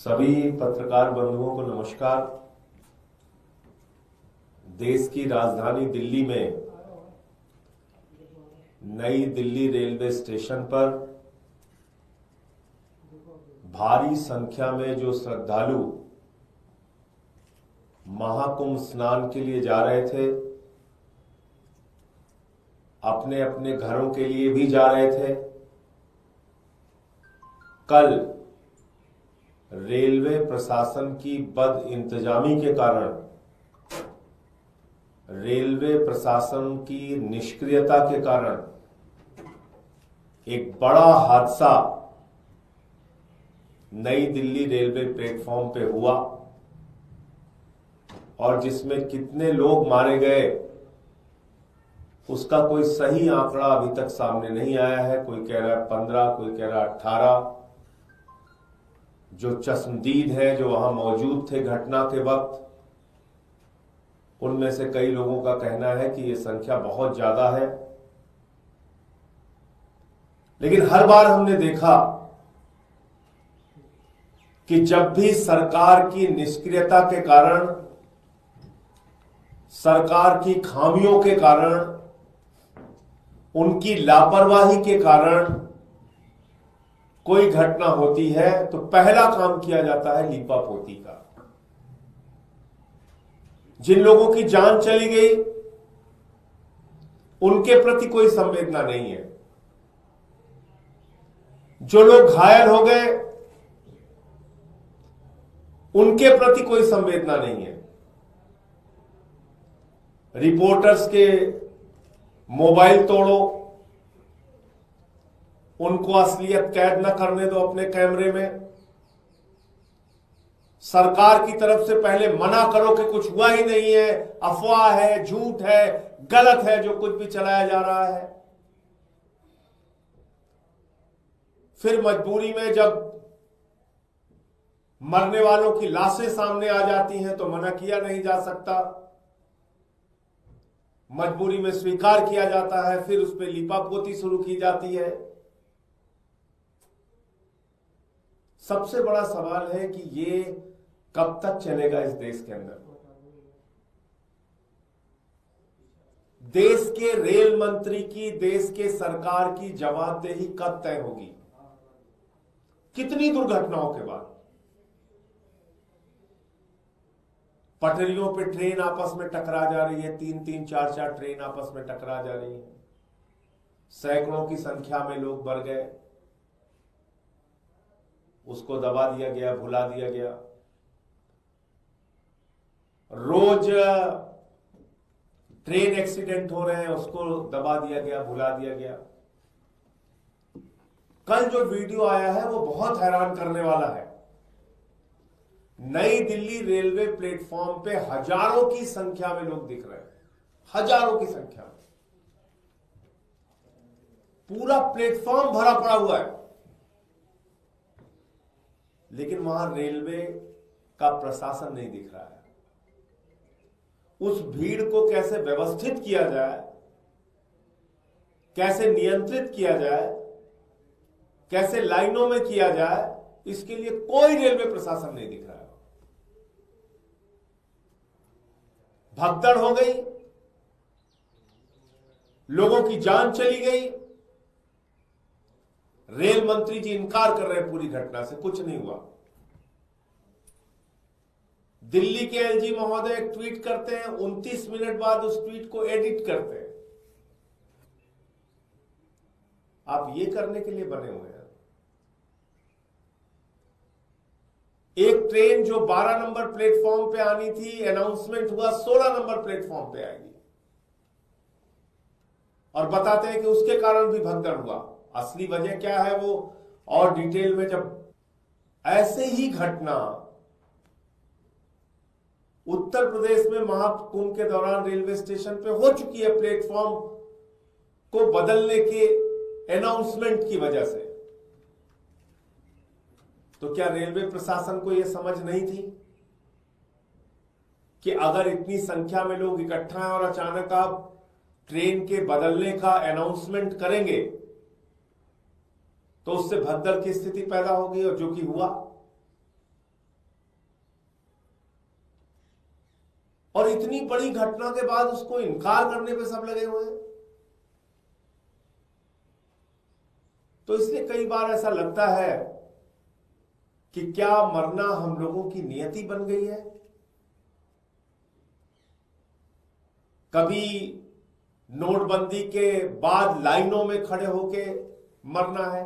सभी पत्रकार बंधुओं को नमस्कार। देश की राजधानी दिल्ली में नई दिल्ली रेलवे स्टेशन पर भारी संख्या में जो श्रद्धालु महाकुंभ स्नान के लिए जा रहे थे, अपने अपने घरों के लिए भी जा रहे थे, कल रेलवे प्रशासन की बद इंतजामी के कारण, रेलवे प्रशासन की निष्क्रियता के कारण एक बड़ा हादसा नई दिल्ली रेलवे प्लेटफॉर्म पे हुआ और जिसमें कितने लोग मारे गए उसका कोई सही आंकड़ा अभी तक सामने नहीं आया है। कोई कह रहा है 15, कोई कह रहा है 18। जो चश्मदीद है, जो वहां मौजूद थे घटना के वक्त, उनमें से कई लोगों का कहना है कि यह संख्या बहुत ज्यादा है। लेकिन हर बार हमने देखा कि जब भी सरकार की निष्क्रियता के कारण, सरकार की खामियों के कारण, उनकी लापरवाही के कारण कोई घटना होती है तो पहला काम किया जाता है लीपापोती का। जिन लोगों की जान चली गई उनके प्रति कोई संवेदना नहीं है। जो लोग घायल हो गए उनके प्रति कोई संवेदना नहीं है। रिपोर्टर्स के मोबाइल तोड़ो, उनको असलियत कैद न करने दो अपने कैमरे में। सरकार की तरफ से पहले मना करो कि कुछ हुआ ही नहीं है, अफवाह है, झूठ है, गलत है जो कुछ भी चलाया जा रहा है। फिर मजबूरी में जब मरने वालों की लाशें सामने आ जाती हैं तो मना किया नहीं जा सकता, मजबूरी में स्वीकार किया जाता है, फिर उस पर लीपापोती शुरू की जाती है। सबसे बड़ा सवाल है कि ये कब तक चलेगा इस देश के अंदर। देश के रेल मंत्री की, देश के सरकार की जवाबदेही कब तय होगी? कितनी दुर्घटनाओं के बाद? पटरियों पे ट्रेन आपस में टकरा जा रही है, 3-3, 4-4 ट्रेन आपस में टकरा जा रही है, सैकड़ों की संख्या में लोग मर गए, उसको दबा दिया गया, भुला दिया गया। रोज ट्रेन एक्सीडेंट हो रहे हैं, उसको दबा दिया गया, भुला दिया गया। कल जो वीडियो आया है वो बहुत हैरान करने वाला है। नई दिल्ली रेलवे प्लेटफॉर्म पे हजारों की संख्या में लोग दिख रहे हैं, हजारों की संख्या में। पूरा प्लेटफॉर्म भरा पड़ा हुआ है, लेकिन वहां रेलवे का प्रशासन नहीं दिख रहा है। उस भीड़ को कैसे व्यवस्थित किया जाए, कैसे नियंत्रित किया जाए, कैसे लाइनों में किया जाए, इसके लिए कोई रेलवे प्रशासन नहीं दिख रहा है। भगदड़ हो गई, लोगों की जान चली गई, रेल मंत्री जी इनकार कर रहे हैं पूरी घटना से, कुछ नहीं हुआ। दिल्ली के एलजी महोदय एक ट्वीट करते हैं, 29 मिनट बाद उस ट्वीट को एडिट करते हैं। आप ये करने के लिए बने हुए हैं। एक ट्रेन जो 12 नंबर प्लेटफॉर्म पे आनी थी, अनाउंसमेंट हुआ 16 नंबर प्लेटफॉर्म पे आएगी, और बताते हैं कि उसके कारण भी भगदड़ हुआ। असली वजह क्या है वो और डिटेल में, जब ऐसे ही घटना उत्तर प्रदेश में महाकुंभ के दौरान रेलवे स्टेशन पे हो चुकी है, प्लेटफॉर्म को बदलने के अनाउंसमेंट की वजह से, तो क्या रेलवे प्रशासन को यह समझ नहीं थी कि अगर इतनी संख्या में लोग इकट्ठा हैं और अचानक आप ट्रेन के बदलने का अनाउंसमेंट करेंगे तो उससे भगदड़ की स्थिति पैदा होगी, और जो कि हुआ। और इतनी बड़ी घटना के बाद उसको इनकार करने पे सब लगे हुए हैं। तो इसलिए कई बार ऐसा लगता है कि क्या मरना हम लोगों की नियति बन गई है। कभी नोटबंदी के बाद लाइनों में खड़े होके मरना है,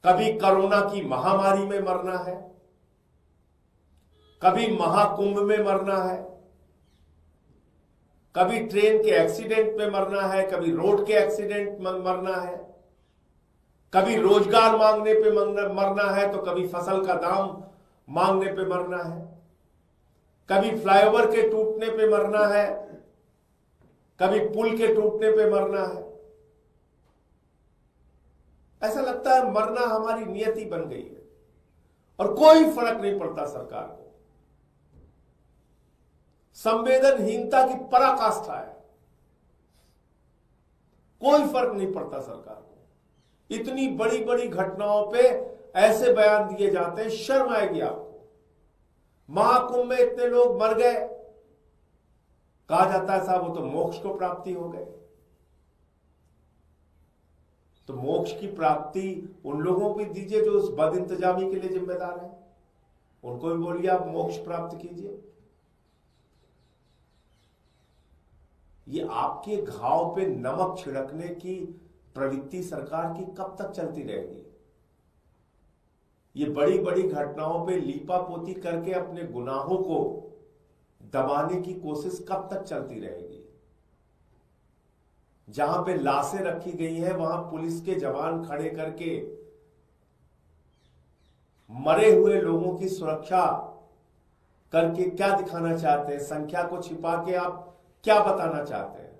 कभी कोरोना की महामारी में मरना है, कभी महाकुंभ में मरना है, कभी ट्रेन के एक्सीडेंट में मरना है, कभी रोड के एक्सीडेंट में मरना है, कभी रोजगार मांगने पे मरना है, तो कभी फसल का दाम मांगने पे मरना है, कभी फ्लाईओवर के टूटने पे मरना है, कभी पुल के टूटने पे मरना है। ऐसा लगता है मरना हमारी नियति बन गई है और कोई फर्क नहीं पड़ता सरकार को। संवेदनहीनता की पराकाष्ठा है, कोई फर्क नहीं पड़ता सरकार को। इतनी बड़ी बड़ी घटनाओं पे ऐसे बयान दिए जाते हैं, शर्म आएगी आपको। महाकुंभ में इतने लोग मर गए, कहा जाता है साहब वो तो मोक्ष को प्राप्ति हो गए। तो मोक्ष की प्राप्ति उन लोगों को दीजिए जो उस बद इंतजामी के लिए जिम्मेदार है, उनको भी बोलिए आप मोक्ष प्राप्त कीजिए। ये आपके घाव पे नमक छिड़कने की प्रवृत्ति सरकार की कब तक चलती रहेगी। ये बड़ी बड़ी घटनाओं पे लीपापोती करके अपने गुनाहों को दबाने की कोशिश कब तक चलती रहेगी। जहां पे लाशें रखी गई हैं वहां पुलिस के जवान खड़े करके मरे हुए लोगों की सुरक्षा करके क्या दिखाना चाहते हैं, संख्या को छिपा के आप क्या बताना चाहते हैं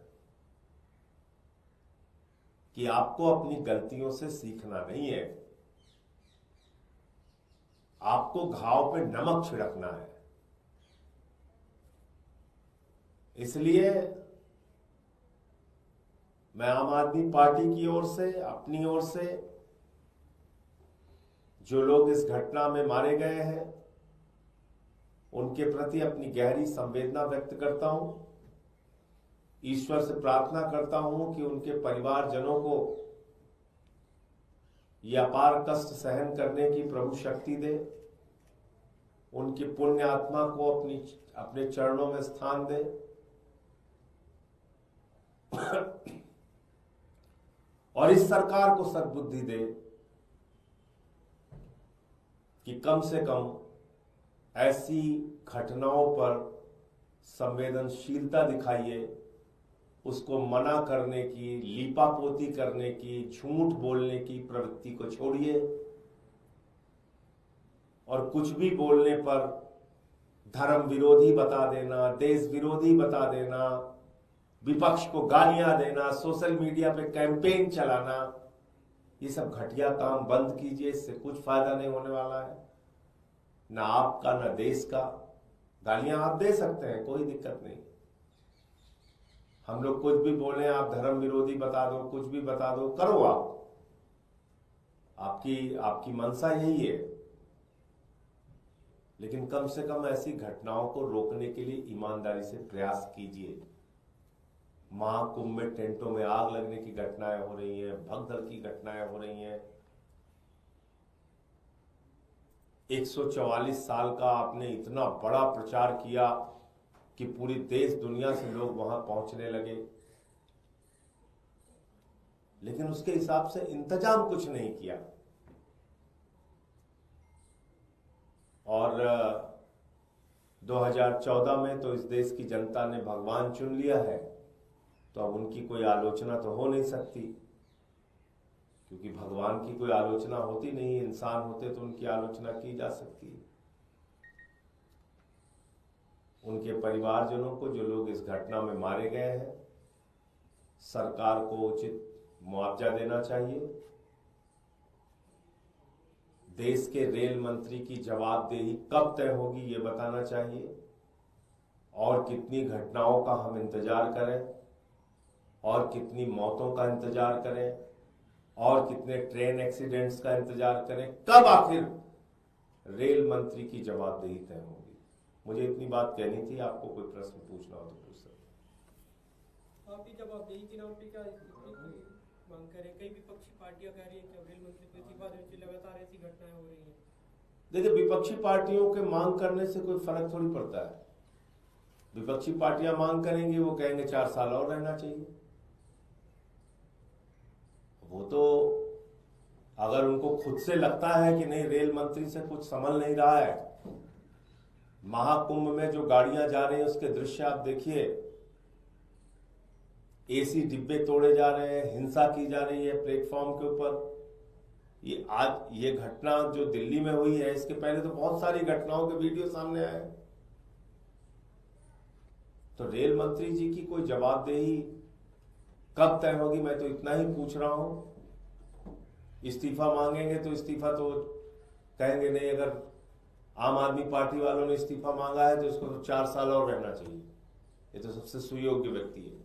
कि आपको अपनी गलतियों से सीखना नहीं है, आपको घाव पे नमक छिड़कना है। इसलिए मैं आम आदमी पार्टी की ओर से, अपनी ओर से, जो लोग इस घटना में मारे गए हैं उनके प्रति अपनी गहरी संवेदना व्यक्त करता हूं। ईश्वर से प्रार्थना करता हूं कि उनके परिवारजनों को यह अपार कष्ट सहन करने की प्रभु शक्ति दे, उनकी पुण्य आत्मा को अपने चरणों में स्थान दे। और इस सरकार को सद्बुद्धि दे कि कम से कम ऐसी घटनाओं पर संवेदनशीलता दिखाइए, उसको मना करने की, लीपापोती करने की, झूठ बोलने की प्रवृत्ति को छोड़िए और कुछ भी बोलने पर धर्म विरोधी बता देना, देश विरोधी बता देना, विपक्ष को गालियां देना, सोशल मीडिया पे कैंपेन चलाना, ये सब घटिया काम बंद कीजिए। इससे कुछ फायदा नहीं होने वाला है, ना आपका ना देश का। गालियां आप दे सकते हैं, कोई दिक्कत नहीं। हम लोग कुछ भी बोले, आप धर्म विरोधी बता दो, कुछ भी बता दो, करो आपकी मंशा यही है। लेकिन कम से कम ऐसी घटनाओं को रोकने के लिए ईमानदारी से प्रयास कीजिए। महाकुंभ में टेंटों में आग लगने की घटनाएं हो रही हैं, भगदड़ की घटनाएं हो रही हैं। 144 साल का आपने इतना बड़ा प्रचार किया कि पूरी देश दुनिया से लोग वहां पहुंचने लगे, लेकिन उसके हिसाब से इंतजाम कुछ नहीं किया। और 2014 में तो इस देश की जनता ने भगवान चुन लिया है, तो अब उनकी कोई आलोचना तो हो नहीं सकती, क्योंकि भगवान की कोई आलोचना होती नहीं। इंसान होते तो उनकी आलोचना की जा सकती है। उनके परिवारजनों को, जो लोग इस घटना में मारे गए हैं, सरकार को उचित मुआवजा देना चाहिए। देश के रेल मंत्री की जवाबदेही कब तय होगी ये बताना चाहिए, और कितनी घटनाओं का हम इंतजार करें, और कितनी मौतों का इंतजार करें, और कितने ट्रेन एक्सीडेंट्स का इंतजार करें, कब आखिर रेल मंत्री की जवाबदेही तय होगी। मुझे इतनी बात कहनी थी। आपको कोई प्रश्न पूछना हो तो पूछ सकते। आप ही जवाबदेही के नाम पे क्या मांग कर रहे हैं? कई विपक्षी पार्टियां कह रही हैं कि रेल मंत्री को इस्तीफा देने से लगातार ऐसी घटनाएं हो रही हैं। देखिए, विपक्षी पार्टियों के मांग करने से कोई फर्क थोड़ी पड़ता है। विपक्षी पार्टियां मांग करेंगी, वो कहेंगे 4 साल और रहना चाहिए। वो तो अगर उनको खुद से लगता है कि नहीं, रेल मंत्री से कुछ संभल नहीं रहा है, महाकुंभ में जो गाड़ियां जा रही हैं उसके दृश्य आप देखिए, एसी डिब्बे तोड़े जा रहे हैं, हिंसा की जा रही है प्लेटफॉर्म के ऊपर। ये आज ये घटना जो दिल्ली में हुई है, इसके पहले तो बहुत सारी घटनाओं के वीडियो सामने आए। तो रेल मंत्री जी की कोई जवाबदेही कब तय होगी, मैं तो इतना ही पूछ रहा हूं। इस्तीफा मांगेंगे तो इस्तीफा तो कहेंगे नहीं, अगर आम आदमी पार्टी वालों ने इस्तीफा मांगा है तो उसको तो 4 साल और रहना चाहिए। ये तो सबसे सुयोग्य व्यक्ति है।